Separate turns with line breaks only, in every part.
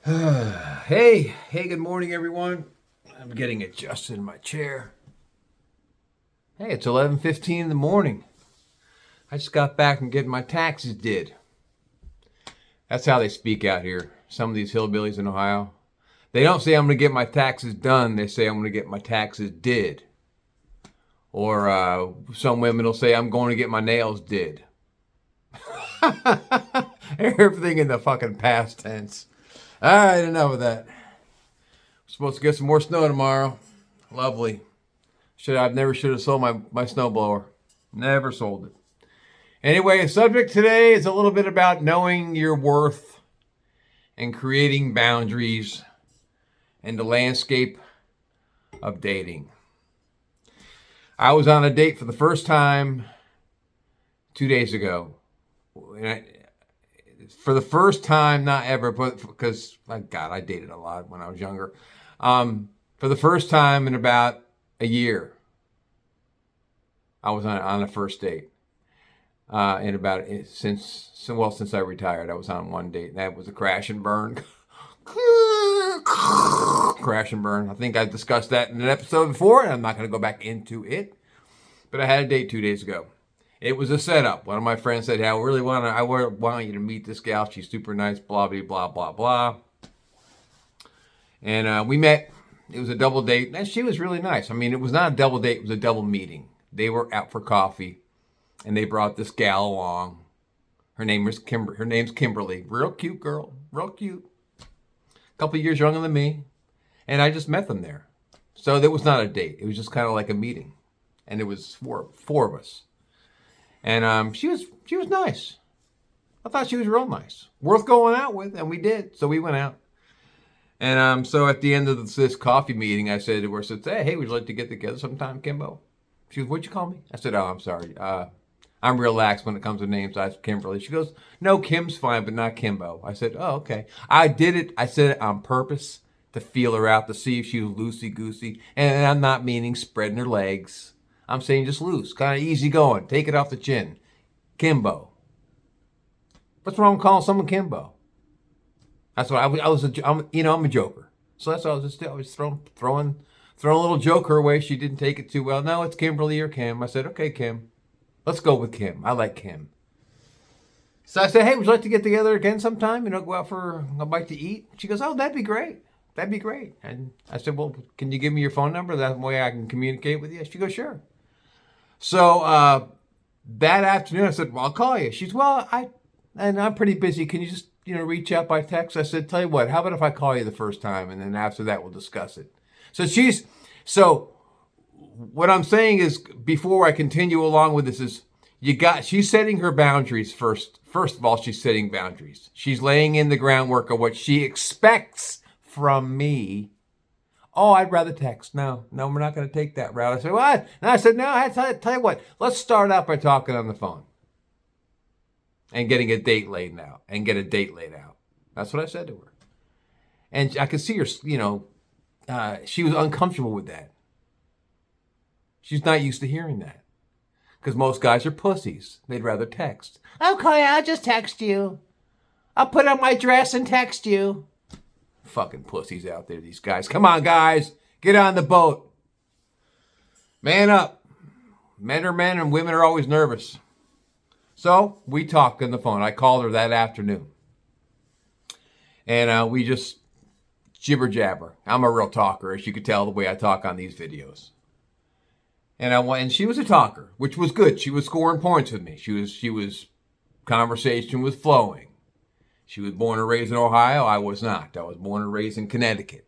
Hey, good morning, everyone. I'm getting adjusted in my chair. Hey, it's 11:15 in the morning. I just got back from getting my taxes did. That's how they speak out here. Some of these hillbillies in Ohio. They don't say I'm going to get my taxes done. They say I'm going to get my taxes did. Or some women will say I'm going to get my nails did. Everything in the fucking past tense. All right, enough of that. We're supposed to get some more snow tomorrow. Lovely. I've never should have sold my snowblower. Never sold it. Anyway, the subject today is a little bit about knowing your worth and creating boundaries in the landscape of dating. I was on a date for the first time 2 days ago. For the first time, not ever, but because, God, I dated a lot when I was younger. For the first time in about a year, I was on a first date. Since I retired, I was on one date, and that was a crash and burn. Crash and burn. I think I discussed that in an episode before, and I'm not going to go back into it. But I had a date 2 days ago. It was a setup. One of my friends said, "Hey, I want you to meet this gal. She's super nice. Blah blah blah blah blah." And we met. It was a double date, and she was really nice. I mean, it was not a double date; it was a double meeting. They were out for coffee, and they brought this gal along. Her name's Kimberly. Real cute girl. Real cute. A couple of years younger than me, and I just met them there. So that was not a date. It was just kind of like a meeting, and it was four of us. And she was nice. I thought she was real nice, worth going out with, and we did. So we went out. And so at the end of this coffee meeting, I said to her, "Hey, would you like to get together sometime, Kimbo?" She goes, "What'd you call me?" I said, "Oh, I'm sorry. I'm relaxed when it comes to names. I'm Kimberly." She goes, "No, Kim's fine, but not Kimbo." I said, "Oh, okay." I did it. I said it on purpose to feel her out, to see if she was loosey-goosey. And I'm not meaning spreading her legs. I'm saying just loose, kind of easy going. Take it off the chin. Kimbo. What's wrong with calling someone Kimbo? That's what I'm a joker. So that's what I was throwing a little joke her way. She didn't take it too well. No, it's Kimberly or Kim. I said, "Okay, Kim. Let's go with Kim. I like Kim." So I said, "Hey, would you like to get together again sometime? Go out for a bite to eat?" She goes, "Oh, that'd be great. That'd be great." And I said, "Well, can you give me your phone number? That way I can communicate with you." She goes, "Sure." So that afternoon, I said, "Well, I'll call you." She's, "Well, I'm pretty busy. Can you just, reach out by text?" I said, "Tell you what, how about if I call you the first time, and then after that we'll discuss it." So what I'm saying is, before I continue along with this, is she's setting her boundaries first. First of all, she's setting boundaries. She's laying in the groundwork of what she expects from me. "Oh, I'd rather text." No, we're not going to take that route. I said, "What?" And I said, "No, I tell you what, let's start out by talking on the phone and getting a date laid out and get a date laid out." That's what I said to her. And I could see her, she was uncomfortable with that. She's not used to hearing that, because most guys are pussies. They'd rather text. "Okay, I'll just text you. I'll put on my dress and text you." Fucking pussies out there, these guys. Come on, guys. Get on the boat. Man up. Men are men and women are always nervous. So we talked on the phone. I called her that afternoon. And we just jibber jabber. I'm a real talker, as you could tell the way I talk on these videos. And she was a talker, which was good. She was scoring points with me. Conversation was flowing. She was born and raised in Ohio. I was not. I was born and raised in Connecticut.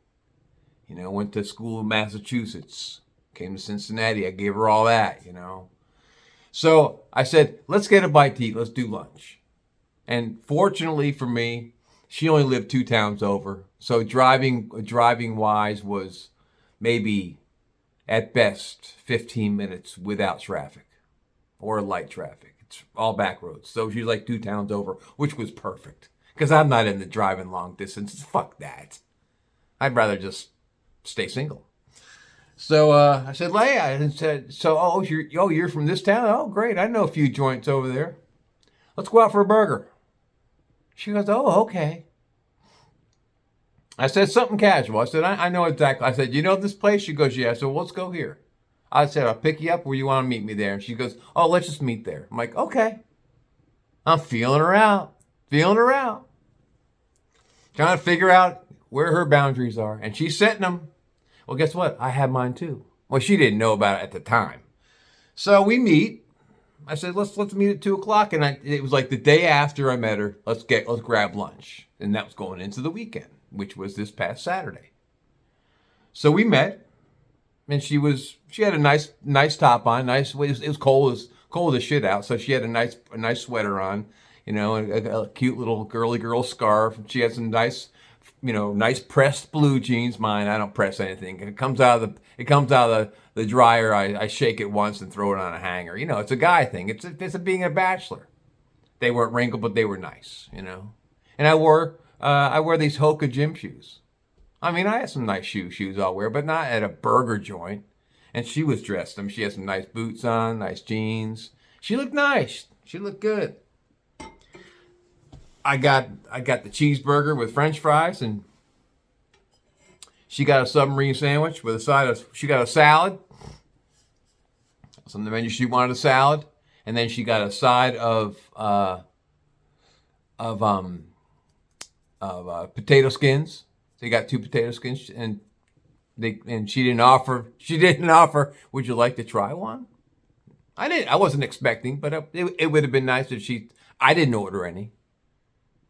Went to school in Massachusetts. Came to Cincinnati. I gave her all that, So I said, "Let's get a bite to eat. Let's do lunch." And fortunately for me, she only lived 2 towns over. So driving wise was maybe at best 15 minutes without traffic or light traffic. It's all back roads. So she's like 2 towns over, which was perfect. Because I'm not into driving long distance. Fuck that. I'd rather just stay single. So I said, "Leia," and said, "So, you're from this town? Oh, great. I know a few joints over there. Let's go out for a burger." She goes, "Oh, okay." I said something casual. I said, I know exactly. I said, you know this place? She goes, yeah. I said, well, let's go here. I said, I'll pick you up where you want to meet me there. And she goes, oh, let's just meet there. I'm like, okay. I'm feeling her out. Feeling her out. Trying to figure out where her boundaries are. And she's setting them. Well, guess what? I have mine too. Well, she didn't know about it at the time. So we meet. I said, let's meet at 2:00. And it was like the day after I met her. Let's grab lunch. And that was going into the weekend, which was this past Saturday. So we met, and she had a nice top on. Nice. It was cold as shit out. So she had a nice sweater on, a cute little girly girl scarf. She had some nice pressed blue jeans. Mine, I don't press anything. It comes out of the dryer. I shake it once and throw it on a hanger. It's a guy thing. It's being a bachelor. They weren't wrinkled, but they were nice. And I wore these Hoka gym shoes. I mean, I had some nice shoes I'll wear, but not at a burger joint. And she was dressed. I mean, she had some nice boots on, nice jeans. She looked nice. She looked good. I got the cheeseburger with French fries, and she got a submarine sandwich with a side of. She got a salad. It's on the menu. She wanted a salad, and then she got a side of potato skins. They got 2 potato skins, and she didn't offer. Would you like to try one? I wasn't expecting, but it would have been nice if she. I didn't order any.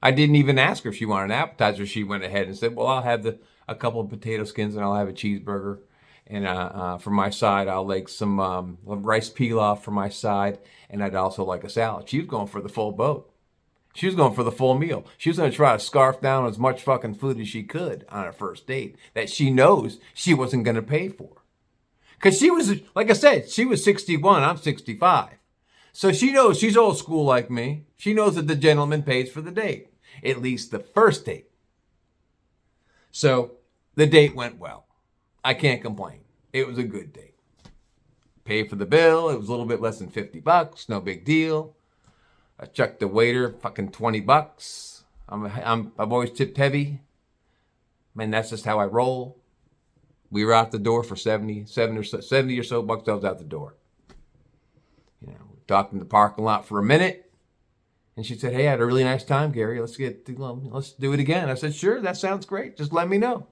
I didn't even ask her if she wanted an appetizer. She went ahead and said, "Well, I'll have a couple of potato skins, and I'll have a cheeseburger, and for my side, I'll like some rice pilaf for my side, and I'd also like a salad." She was going for the full boat. She was going for the full meal. She was going to try to scarf down as much fucking food as she could on a first date that she knows she wasn't going to pay for. Because she was, like I said, she was 61. I'm 65. So she knows she's old school like me. She knows that the gentleman pays for the date, at least the first date. So the date went well. I can't complain. It was a good date. Paid for the bill. It was a little bit less than $50. No big deal. I chucked the waiter fucking $20. I've always tipped heavy. Man, that's just how I roll. We were out the door for 70 or so bucks. I was out the door. Talked in the parking lot for a minute, and she said, "Hey, I had a really nice time, Gary. Let's do it again." I said, "Sure, that sounds great. Just let me know.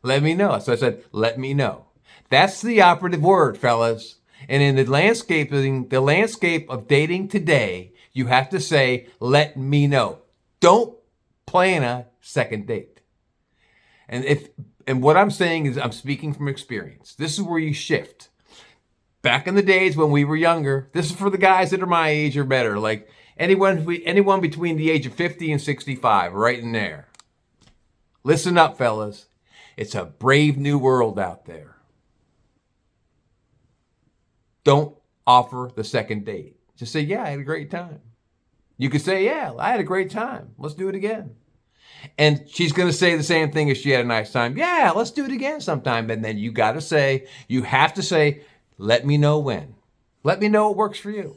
Let me know." So I said, "Let me know." That's the operative word, fellas. And in the landscape of dating today, you have to say, "Let me know." Don't plan a second date. And what I'm saying is, I'm speaking from experience. This is where you shift. Back in the days when we were younger, this is for the guys that are my age or better, like anyone between the age of 50 and 65, right in there. Listen up, fellas. It's a brave new world out there. Don't offer the second date. Just say, "Yeah, I had a great time." You could say, "Yeah, I had a great time. Let's do it again." And she's going to say the same thing if she had a nice time. "Yeah, let's do it again sometime." And then you have to say, "Let me know when. Let me know what works for you."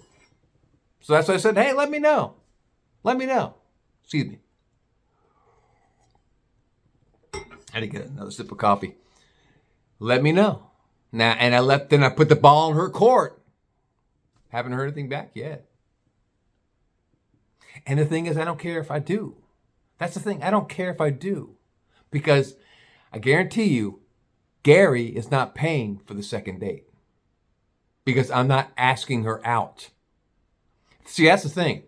So that's why I said, "Hey, let me know. Let me know." Excuse me. I had to get another sip of coffee. Let me know. Now, and I put the ball in her court. Haven't heard anything back yet. And the thing is, I don't care if I do. That's the thing. I don't care if I do. Because I guarantee you, Gary is not paying for the second date. Because I'm not asking her out. See, that's the thing.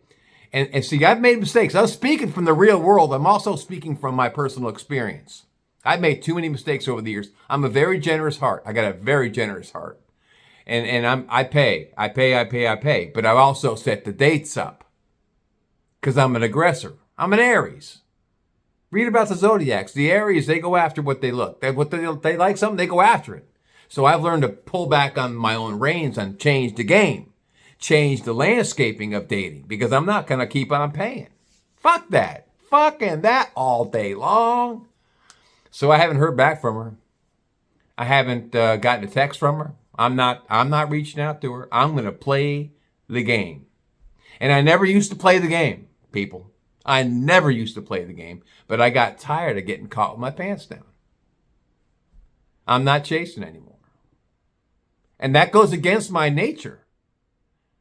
And see, I've made mistakes. I'm speaking from the real world. I'm also speaking from my personal experience. I've made too many mistakes over the years. I'm a very generous heart. I got a very generous heart. And I pay. But I've also set the dates up. Because I'm an aggressor. I'm an Aries. Read about the zodiacs. The Aries, they go after what they look. They like something, they go after it. So I've learned to pull back on my own reins and change the game. Change the landscaping of dating. Because I'm not going to keep on paying. Fuck that. Fucking that all day long. So I haven't heard back from her. I haven't gotten a text from her. I'm not reaching out to her. I'm going to play the game. And I never used to play the game, people. I never used to play the game, but I got tired of getting caught with my pants down. I'm not chasing anymore. And that goes against my nature.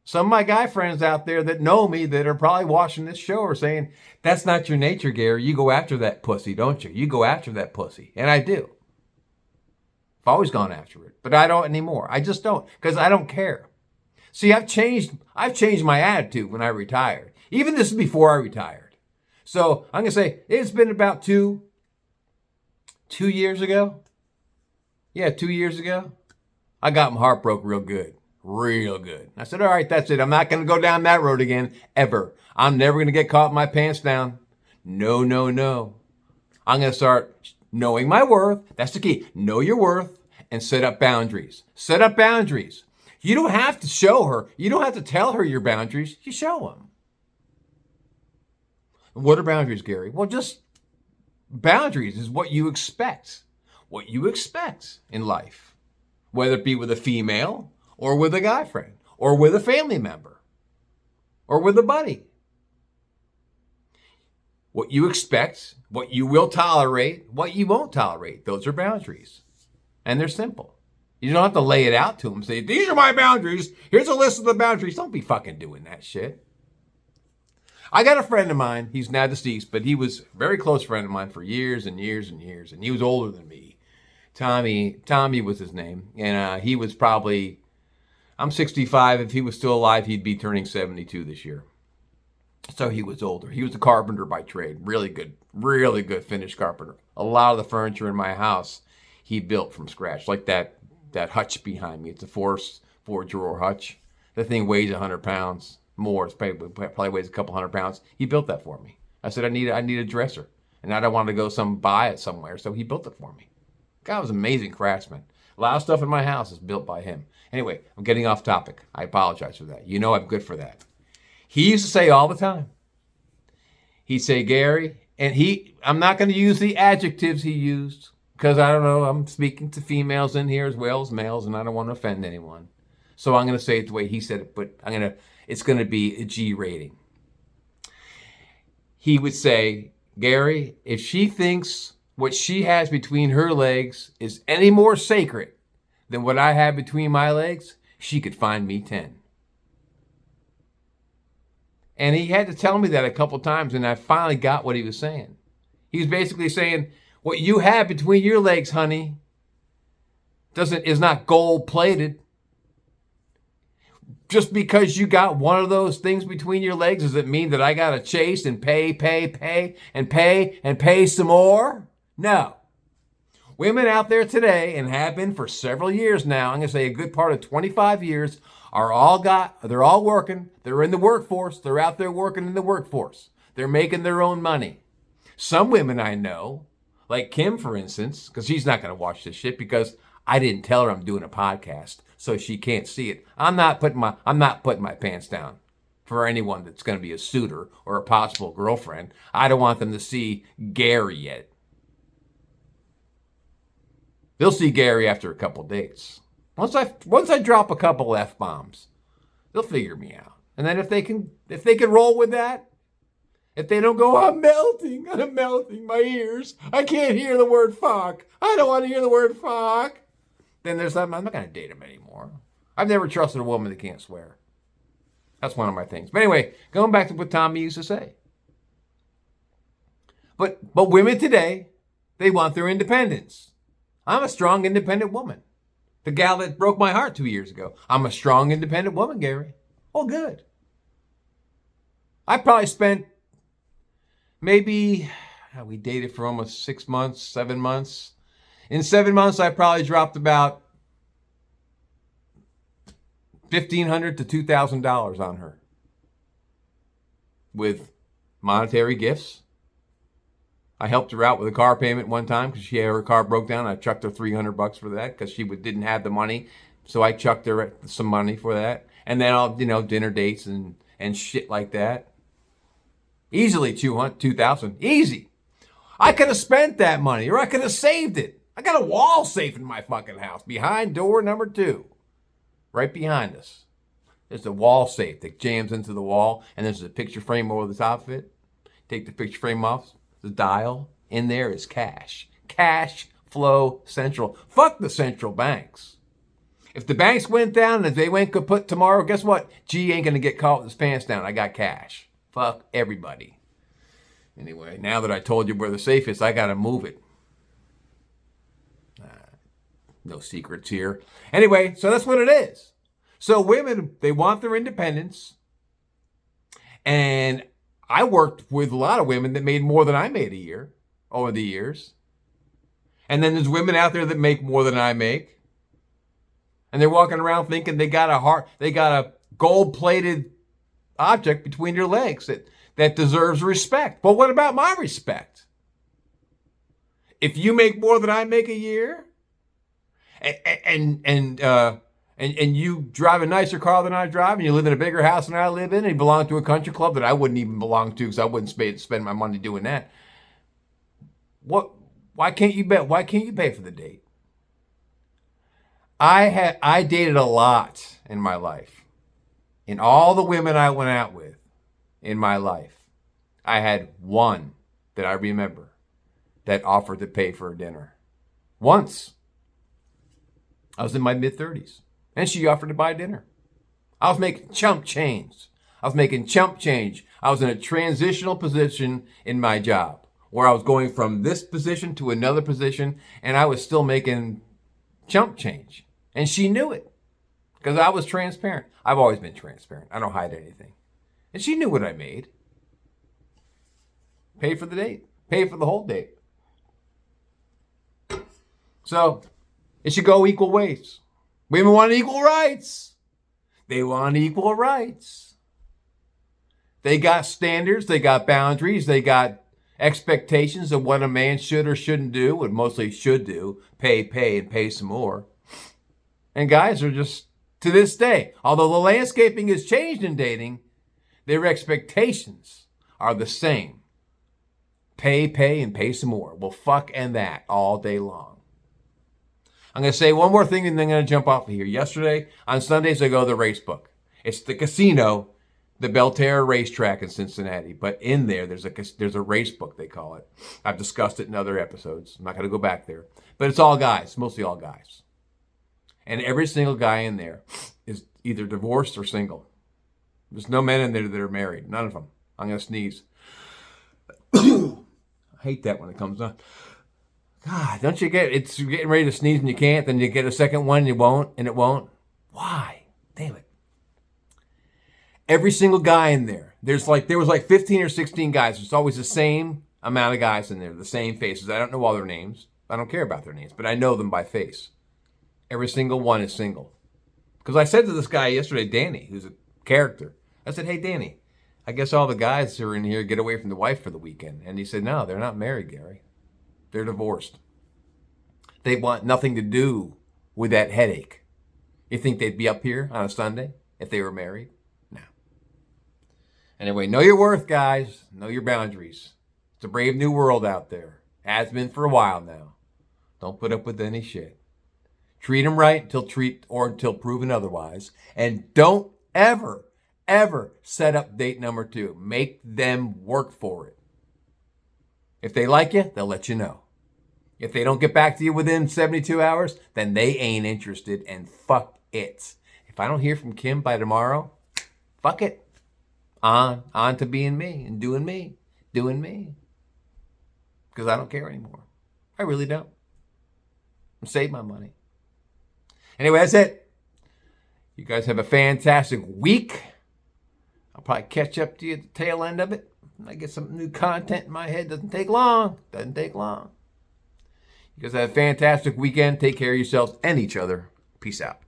Some of my guy friends out there that know me that are probably watching this show are saying, that's not your nature, Gary. You go after that pussy, don't you? You go after that pussy. And I do. I've always gone after it, but I don't anymore. I just don't, because I don't care. See, I've changed my attitude when I retired. Even this is before I retired. So I'm going to say it's been about two years ago. Yeah, 2 years ago. I got my heart broke real good. Real good. I said, all right, that's it. I'm not going to go down that road again, ever. I'm never going to get caught with my pants down. No, no, no. I'm going to start knowing my worth. That's the key. Know your worth and set up boundaries. Set up boundaries. You don't have to show her. You don't have to tell her your boundaries. You show them. What are boundaries, Gary? Well, just boundaries is what you expect. What you expect in life. Whether it be with a female or with a guy friend or with a family member or with a buddy. What you expect, what you will tolerate, what you won't tolerate. Those are boundaries. And they're simple. You don't have to lay it out to them. Say, these are my boundaries. Here's a list of the boundaries. Don't be fucking doing that shit. I got a friend of mine. He's now deceased, but he was a very close friend of mine for years and years and years. And he was older than me. Tommy was his name. And he was probably, I'm 65. If he was still alive, he'd be turning 72 this year. So he was older. He was a carpenter by trade. Really good finished carpenter. A lot of the furniture in my house, he built from scratch. Like that hutch behind me. It's a four-drawer hutch. That thing weighs 100 pounds more. It probably weighs a couple 100 pounds. He built that for me. I said, I need a dresser. And I don't want to go buy it somewhere. So he built it for me. God was an amazing craftsman. A lot of stuff in my house is built by him. Anyway, I'm getting off topic. I apologize for that. You know I'm good for that. He used to say all the time. He'd say, Gary, and I'm not going to use the adjectives he used because I don't know, I'm speaking to females in here as well as males and I don't want to offend anyone. So I'm going to say it the way he said it, but it's going to be a G rating. He would say, Gary, if she thinks what she has between her legs is any more sacred than what I have between my legs, she could find me 10. And he had to tell me that a couple times, and I finally got what he was saying. He was basically saying, what you have between your legs, honey, is not gold-plated. Just because you got one of those things between your legs, does it mean that I got to chase and pay some more? No. Women out there today, and have been for several years now, I'm going to say a good part of 25 years, they're all working. They're in the workforce. They're out there working in the workforce. They're making their own money. Some women I know, like Kim, for instance, because she's not going to watch this shit because I didn't tell her I'm doing a podcast, so she can't see it. I'm not putting my pants down for anyone that's going to be a suitor or a possible girlfriend. I don't want them to see Gary yet. They'll see Gary after a couple dates. Once I drop a couple F-bombs, they'll figure me out. And then if they can roll with that, if they don't go, I'm melting, my ears, I can't hear the word fuck, I don't want to hear the word fuck, then I'm not going to date them anymore. I've never trusted a woman that can't swear. That's one of my things. But anyway, going back to what Tommy used to say. But women today, they want their independence. I'm a strong, independent woman. The gal that broke my heart 2 years ago. I'm a strong, independent woman, Gary. Oh, good. I probably spent we dated for almost 6 months, 7 months. In 7 months, I probably dropped about $1,500 to $2,000 on her with monetary gifts. I helped her out with a car payment one time because her car broke down. I chucked her $300 for that because she didn't have the money. So I chucked her some money for that. And then all, dinner dates and shit like that. Easily $2,000. Easy. I could have spent that money or I could have saved it. I got a wall safe in my fucking house behind door number 2. Right behind us. There's a wall safe that jams into the wall and there's a picture frame over the top of it. Take the picture frame off. The dial in there is cash. Cash Flow Central. Fuck the central banks. If the banks went down and if they went kaput tomorrow, guess what? G ain't going to get caught with his pants down. I got cash. Fuck everybody. Anyway, now that I told you where the safe is, I got to move it. No secrets here. Anyway, so that's what it is. So women, they want their independence. And I worked with a lot of women that made more than I made a year over the years. And then there's women out there that make more than I make. And they're walking around thinking they got a gold-plated object between their legs that deserves respect. But what about my respect? If you make more than I make a year, and you drive a nicer car than I drive, and you live in a bigger house than I live in, and you belong to a country club that I wouldn't even belong to because I wouldn't spend my money doing that. Why can't you pay for the date? I dated a lot in my life. In all the women I went out with in my life, I had one that I remember that offered to pay for a dinner. Once. I was in my mid-30s, and she offered to buy dinner. I was making chump change. I was in a transitional position in my job where I was going from this position to another position, and I was still making chump change. And she knew it because I was transparent. I've always been transparent. I don't hide anything. And she knew what I made. Paid for the date. Paid for the whole date. So it should go equal ways. Women want equal rights. They want equal rights. They got standards. They got boundaries. They got expectations of what a man should or shouldn't do, what mostly should do, pay, and pay some more. And guys are just, to this day, although the landscaping has changed in dating, their expectations are the same. Pay, and pay some more. Well, fuck and that all day long. I'm going to say one more thing and then I'm going to jump off of here. Yesterday, on Sundays, I go to the race book. It's the casino, the Belterra racetrack in Cincinnati. But in there, there's a race book, they call it. I've discussed it in other episodes. I'm not going to go back there. But it's all guys, mostly all guys. And every single guy in there is either divorced or single. There's no men in there that are married. None of them. I'm going to sneeze. I hate that when it comes on. God, don't you it's getting ready to sneeze and you can't, then you get a second one and you won't, and it won't? Why? Damn it. Every single guy in there, there was like 15 or 16 guys. There's always the same amount of guys in there, the same faces. I don't know all their names. I don't care about their names, but I know them by face. Every single one is single. Because I said to this guy yesterday, Danny, who's a character, I said, hey, Danny, I guess all the guys who are in here get away from the wife for the weekend. And he said, no, they're not married, Gary. They're divorced. They want nothing to do with that headache. You think they'd be up here on a Sunday if they were married? No. Anyway, know your worth, guys. Know your boundaries. It's a brave new world out there. Has been for a while now. Don't put up with any shit. Treat them right until proven otherwise. And don't ever set up date number 2. Make them work for it. If they like you, they'll let you know. If they don't get back to you within 72 hours, then they ain't interested, and fuck it. If I don't hear from Kim by tomorrow, fuck it. On to being me and doing me. Because I don't care anymore. I really don't. I'm saving my money. Anyway, that's it. You guys have a fantastic week. I'll probably catch up to you at the tail end of it. I get some new content in my head. Doesn't take long. You guys have a fantastic weekend. Take care of yourselves and each other. Peace out.